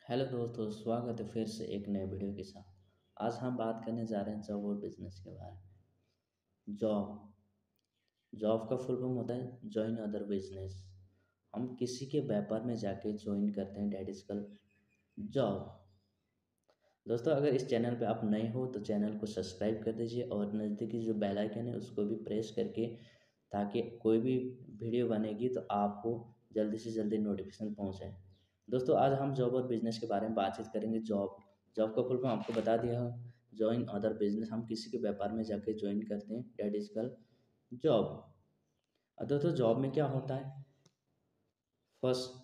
Hello दोस्तों, स्वागत है फिर से एक नए वीडियो के साथ। आज हम बात करने जा रहे हैं जॉब और बिजनेस के बारे में। जॉब जॉब का फुल फॉर्म होता है ज्वाइन अदर बिजनेस। हम किसी के व्यापार में जाके ज्वाइन करते हैं, डेट इज कॉल्ड जॉब। दोस्तों, अगर इस चैनल पे आप नए हो तो चैनल को सब्सक्राइब कर दीजिए और नज़दीकी जो बेल आइकन है उसको भी प्रेस करके, ताकि कोई भी वीडियो बनेगी तो आपको जल्दी से जल्दी नोटिफिकेशन पहुंचे। दोस्तों, आज हम जॉब और बिजनेस के बारे में बातचीत करेंगे। जॉब जॉब का फुल फॉर्म आपको बता दिया है, ज्वाइन अदर बिजनेस। हम किसी के व्यापार में जाके ज्वाइन करते हैं, डेट इज कॉल्ड जॉब। दोस्तों, जॉब में क्या होता है? फर्स्ट,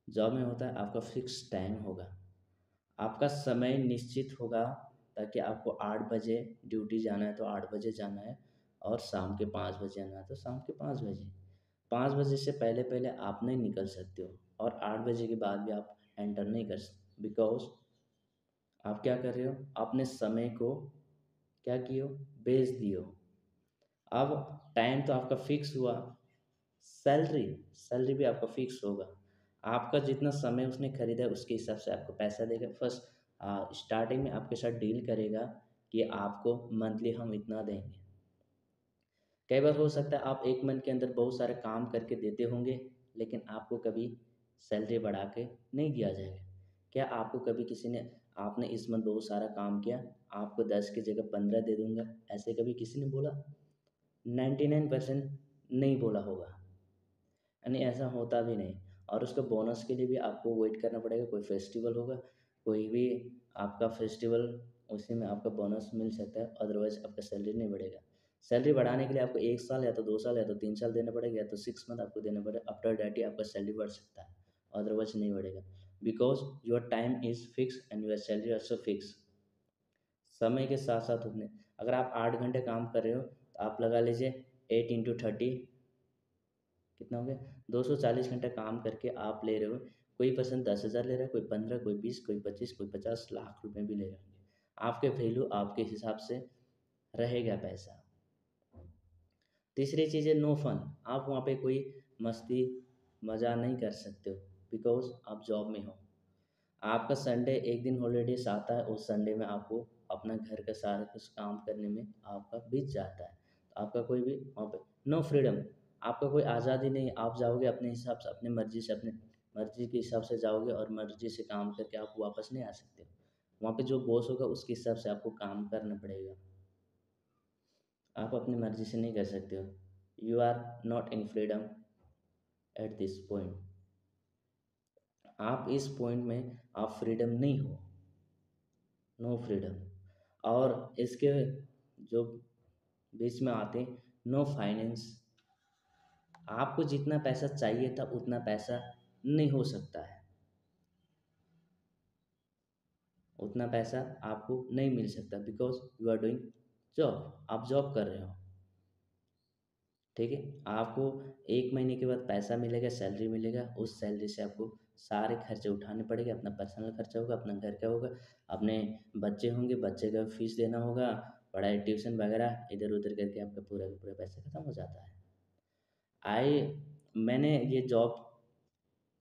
जॉब में होता है आपका फिक्स टाइम होगा, आपका समय निश्चित होगा, ताकि आपको 8 बजे ड्यूटी जाना है तो 8 बजे जाना है, और शाम के 5 बजे आना है तो शाम के 5 बजे। 5 बजे से पहले पहले आप नहीं निकल सकते हो, और 8 बजे के बाद भी आप एंटर नहीं कर सकते, बिकॉज आप क्या कर रहे हो, अपने समय को क्या किए हो, बेच दिए हो। अब टाइम तो आपका फिक्स हुआ, सैलरी सैलरी भी आपका फिक्स होगा। आपका जितना समय उसने खरीदा है उसके हिसाब से आपको पैसा देगा। फर्स्ट स्टार्टिंग में आपके साथ डील करेगा कि आपको मंथली हम इतना देंगे। कई बार हो सकता है आप एक मंथ के अंदर बहुत सारे काम करके देते होंगे, लेकिन आपको कभी सैलरी बढ़ा के नहीं दिया जाएगा। क्या आपको कभी किसी ने, आपने इस मंथ बहुत सारा काम किया, आपको 10 की जगह 15 दे दूंगा, ऐसे कभी किसी ने बोला? 99% नहीं बोला होगा, यानी ऐसा होता भी नहीं। और उसका बोनस के लिए भी आपको वेट करना पड़ेगा। कोई फेस्टिवल होगा, कोई भी आपका फेस्टिवल, उसी में आपका बोनस मिल सकता है, अदरवाइज आपका सैलरी नहीं बढ़ेगा। सैलरी बढ़ाने के लिए आपको 1 साल या तो 2 साल या तो 3 साल देना पड़ेगा, या तो 6 मंथ आपको देना पड़ेगा। आफ्टर डैट ही आपका सैलरी बढ़ सकता है, अदरवाइज नहीं बढ़ेगा। Because your time is fix and your salary also fix. समय के साथ साथ उतने, अगर आप 8 घंटे काम कर रहे हो तो आप लगा लीजिए 8 × 30 कितना हो गया, 240 घंटे काम करके आप ले रहे हो। कोई पर्सन 10,000 ले रहा है, कोई 15, कोई 20, कोई 25, कोई 50 लाख रुपए भी ले रहे होंगे। आपके वैल्यू आपके हिसाब से रहेगा पैसा। तीसरी चीज़ है नो फन। आप वहाँ पे कोई मस्ती मज़ा नहीं कर सकते हो, बिकॉज आप जॉब में हो। आपका संडे एक दिन हॉलीडेज आता है, उस संडे में आपको अपना घर का सारा कुछ काम करने में आपका बीत जाता है। तो आपका कोई भी वहाँ पे नो फ्रीडम, आपका कोई आज़ादी नहीं। आप जाओगे अपने हिसाब से, अपनी मर्जी से, अपने मर्जी के हिसाब से जाओगे, और मर्जी से काम करके आप वापस नहीं आ सकते। वहाँ पे जो बॉस होगा उसके हिसाब से आपको काम करना पड़ेगा, आप अपनी मर्जी से नहीं कर सकते हो। You are not in freedom at this point. आप इस पॉइंट में आप फ्रीडम नहीं हो, नो फ्रीडम। और इसके जो बीच में आते हैं नो फाइनेंस। आपको जितना पैसा चाहिए था उतना पैसा नहीं हो सकता है, उतना पैसा आपको नहीं मिल सकता, because you are doing job, आप जॉब कर रहे हो। ठीक है, आपको 1 महीने के बाद पैसा मिलेगा, सैलरी मिलेगा। उस सैलरी से आपको सारे खर्चे उठाने पड़ेंगे। अपना पर्सनल खर्चा होगा, अपना घर का होगा, अपने बच्चे होंगे, बच्चे का फीस देना होगा, पढ़ाई ट्यूशन वगैरह, इधर उधर करके आपका पूरा का पूरा पैसा खत्म हो जाता है। आई मैंने ये जॉब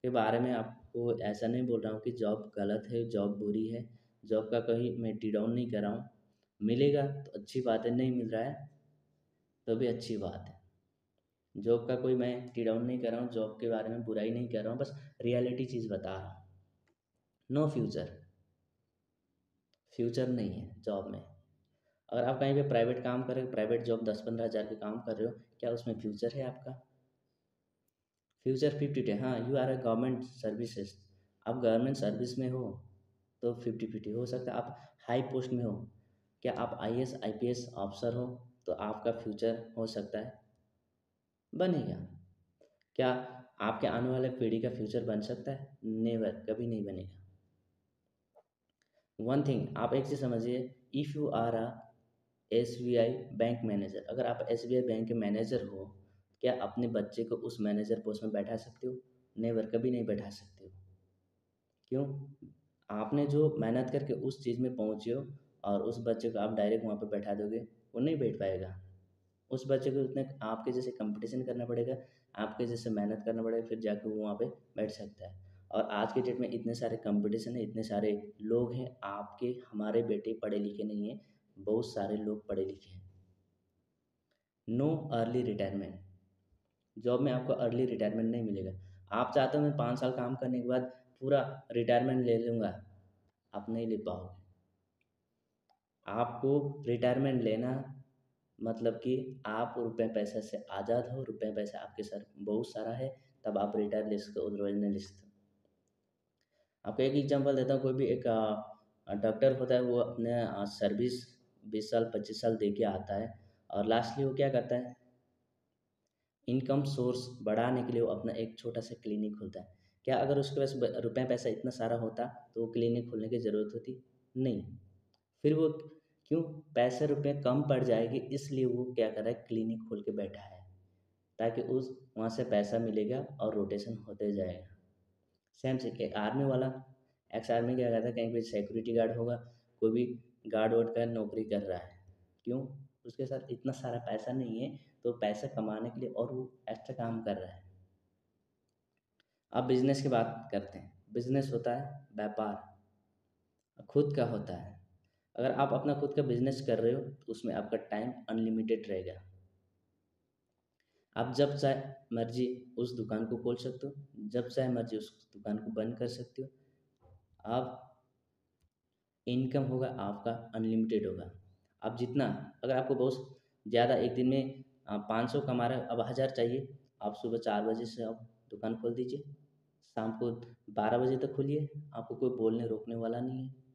के बारे में आपको ऐसा नहीं बोल रहा हूँ कि जॉब गलत है, जॉब बुरी है। जॉब का कहीं मैं टी डाउन नहीं कर रहा हूँ। मिलेगा तो अच्छी बात है, नहीं मिल रहा है तो भी अच्छी बात है। जॉब का कोई मैं टी डाउन नहीं कर रहा हूँ, जॉब के बारे में बुराई नहीं कर रहा हूँ, बस रियलिटी चीज़ बता रहा हूँ। नो फ्यूचर, फ्यूचर नहीं है जॉब में। अगर आप कहीं पे प्राइवेट काम कर रहे हो, प्राइवेट जॉब 10-15 हज़ार के काम कर रहे हो, क्या उसमें फ्यूचर है आपका? फ्यूचर 50-50, हाँ, you are a government services. आप गवर्नमेंट सर्विस में हो तो 50-50 हो सकता है। आप हाई पोस्ट में हो, क्या आप आईएएस आईपीएस ऑफिसर हो तो आपका फ्यूचर हो सकता है बनेगा। क्या आपके आने वाले पीढ़ी का फ्यूचर बन सकता है? नेवर, कभी नहीं बनेगा। वन थिंग आप एक चीज़ समझिए, if you are a SBI bank manager, अगर आप एसबीआई बैंक के मैनेजर हो, क्या अपने बच्चे को उस मैनेजर पोस्ट में बैठा सकते हो? नेवर, कभी नहीं बैठा सकते हो। क्यों? आपने जो मेहनत करके उस चीज़ में पहुँचे हो, और उस बच्चे को आप डायरेक्ट वहाँ पे बैठा दोगे, वो नहीं बैठ पाएगा। उस बच्चे को उतने आपके जैसे कंपटीशन करना पड़ेगा, आपके जैसे मेहनत करना पड़ेगा, फिर जाके वो वहाँ पे बैठ सकता है। और आज के डेट में इतने सारे कंपटीशन है, इतने सारे लोग हैं, आपके हमारे बेटे पढ़े लिखे नहीं हैं, बहुत सारे लोग पढ़े लिखे हैं। नो अर्ली रिटायरमेंट, जॉब में आपको अर्ली रिटायरमेंट नहीं मिलेगा। आप चाहते हो मैं 5 साल काम करने के बाद पूरा रिटायरमेंट ले लूँगा, आप नहीं ले पाओगे। आपको रिटायरमेंट लेना मतलब कि आप रुपये पैसे से आज़ाद हो, रुपये पैसा आपके सर बहुत सारा है, तब आप रिटायर ले सकते हो, अदरवाइज नहीं ले सकते। आपको एक एग्जांपल देता हूँ। कोई भी एक डॉक्टर होता है, वो अपने सर्विस 20 साल 25 साल दे के आता है, और लास्टली वो क्या करता है, इनकम सोर्स बढ़ाने के लिए वो अपना एक छोटा सा क्लिनिक खोलता है। क्या अगर उसके पास रुपये पैसा इतना सारा होता तो वो क्लिनिक खोलने की ज़रूरत होती? नहीं। फिर वो क्यों, पैसे रुपये कम पड़ जाएगी, इसलिए वो क्या कर रहा है, क्लिनिक खोल के बैठा है, ताकि उस वहाँ से पैसा मिलेगा और रोटेशन होते जाएगा। सेम से एक आर्मी वाला, एक्स आर्मी क्या करता है, कहीं पे सिक्योरिटी गार्ड होगा, कोई भी गार्ड वार्ड का नौकरी कर रहा है, क्यों, उसके साथ इतना सारा पैसा नहीं है, तो पैसा कमाने के लिए और वो एक्स्ट्रा काम कर रहा है। अब बिजनेस की बात करते हैं। बिजनेस होता है व्यापार, खुद का होता है। अगर आप अपना खुद का बिजनेस कर रहे हो तो उसमें आपका टाइम अनलिमिटेड रहेगा। आप जब चाहे मर्जी उस दुकान को खोल सकते हो, जब चाहे मर्जी उस दुकान को बंद कर सकते हो। आप इनकम होगा आपका अनलिमिटेड होगा। आप जितना, अगर आपको बहुत ज़्यादा एक दिन में 500 कमा रहे हो, अब 1000 चाहिए, आप सुबह 4 बजे से आप दुकान खोल दीजिए, शाम को 12 बजे तक खोलिए, आपको कोई बोलने रोकने वाला नहीं है।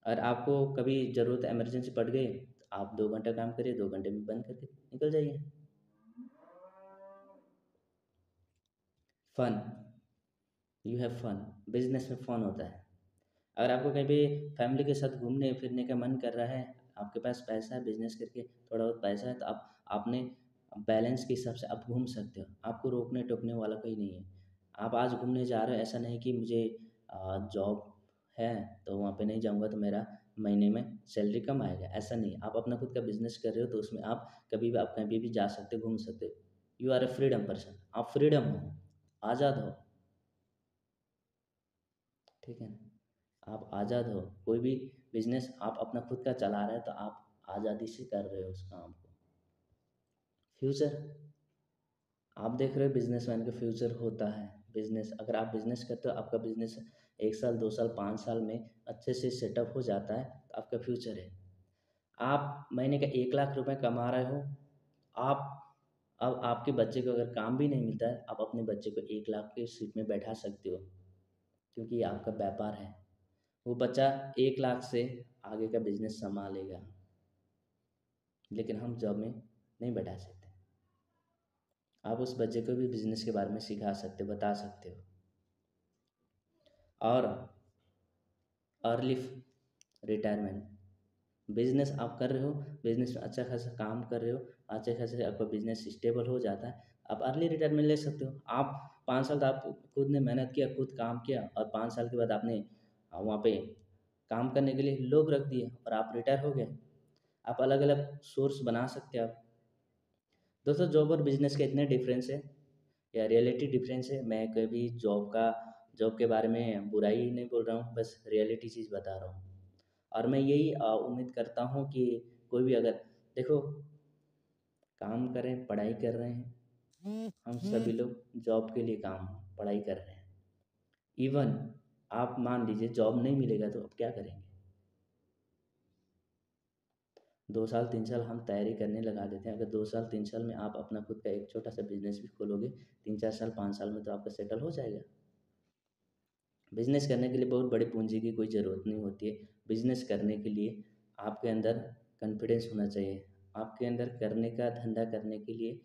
और आपको कभी ज़रूरत इमरजेंसी पड़ गई, आप 2 घंटा काम करिए, 2 घंटे में बंद करके निकल जाइए। Fun, you have fun, business में फन होता है। अगर आपको कहीं भी फैमिली के साथ घूमने फिरने का मन कर रहा है, आपके पास पैसा है, बिजनेस करके थोड़ा बहुत पैसा है, तो आप अपने बैलेंस के हिसाब से आप घूम सकते हो, आपको रोकने टोकने वाला कोई नहीं है। आप आज घूमने जा रहे हो, ऐसा नहीं कि मुझे जॉब है तो वहाँ पे नहीं जाऊँगा तो मेरा महीने में सैलरी कम आएगा, ऐसा नहीं। आप अपना खुद का बिजनेस कर रहे हो तो उसमें आप कभी भी, आप कहीं भी जा सकते हो, घूम सकते हो। You are a freedom person, आप फ्रीडम हो, आज़ाद हो, ठीक है ना। आप आज़ाद हो, कोई भी बिजनेस आप अपना खुद का चला रहे हैं तो आप आज़ादी से कर रहे हो उस काम को। फ्यूचर, आप देख रहे हो बिजनेसमैन का फ्यूचर होता है बिजनेस। अगर आप बिजनेस करते हो, आपका बिजनेस 1 साल 2 साल 5 साल में अच्छे से सेटअप हो जाता है, तो आपका फ्यूचर है। आप महीने का 1 लाख रुपए कमा रहे हो, आप अब आपके बच्चे को अगर काम भी नहीं मिलता है, आप अपने बच्चे को 1 लाख के सीट में बैठा सकते हो, क्योंकि ये आपका व्यापार है। वो बच्चा 1 लाख से आगे का बिजनेस संभालेगा, लेकिन हम जॉब में नहीं बैठा सकते। आप उस बच्चे को भी बिजनेस के बारे में सिखा सकते हो, बता सकते हो। और अर्ली रिटायरमेंट, बिजनेस आप कर रहे हो, बिजनेस में अच्छा खासा काम कर रहे हो, अच्छे खासे आपका बिजनेस स्टेबल हो जाता है, आप अर्ली रिटायरमेंट ले सकते हो। आप 5 साल तो आप खुद ने मेहनत किया, खुद काम किया, और 5 साल के बाद आपने वहाँ पे काम करने के लिए लोग रख दिए और आप रिटायर हो गए। आप अलग अलग सोर्स बना सकते हो आप। दोस्तों, जॉब और बिजनेस के इतने डिफरेंस है या रियलिटी डिफरेंस है। मैं कभी जॉब के बारे में बुराई ही नहीं बोल रहा हूँ, बस रियलिटी चीज़ बता रहा हूँ। और मैं यही उम्मीद करता हूँ कि कोई भी अगर, देखो, काम करें, पढ़ाई कर रहे हैं, हम सभी लोग जॉब के लिए काम पढ़ाई कर रहे हैं। इवन आप मान लीजिए जॉब नहीं मिलेगा तो आप क्या करेंगे? 2 साल 3 साल हम तैयारी करने लगा देते हैं। अगर 2 साल 3 साल में आप अपना खुद का एक छोटा सा बिजनेस भी खोलोगे, 3 4 साल 5 साल में तो आपका सेटल हो जाएगा। बिजनेस करने के लिए बहुत बड़ी पूंजी की कोई ज़रूरत नहीं होती है। बिजनेस करने के लिए आपके अंदर कॉन्फिडेंस होना चाहिए, आपके अंदर करने का, धंधा करने के लिए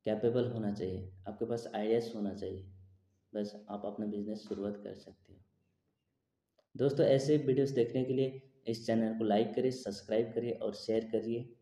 कैपेबल होना चाहिए, आपके पास आइडियाज़ होना चाहिए, बस आप अपना बिजनेस शुरुआत कर सकते हो। दोस्तों, ऐसे वीडियोस देखने के लिए इस चैनल को लाइक करिए, सब्सक्राइब करिए और शेयर करिए।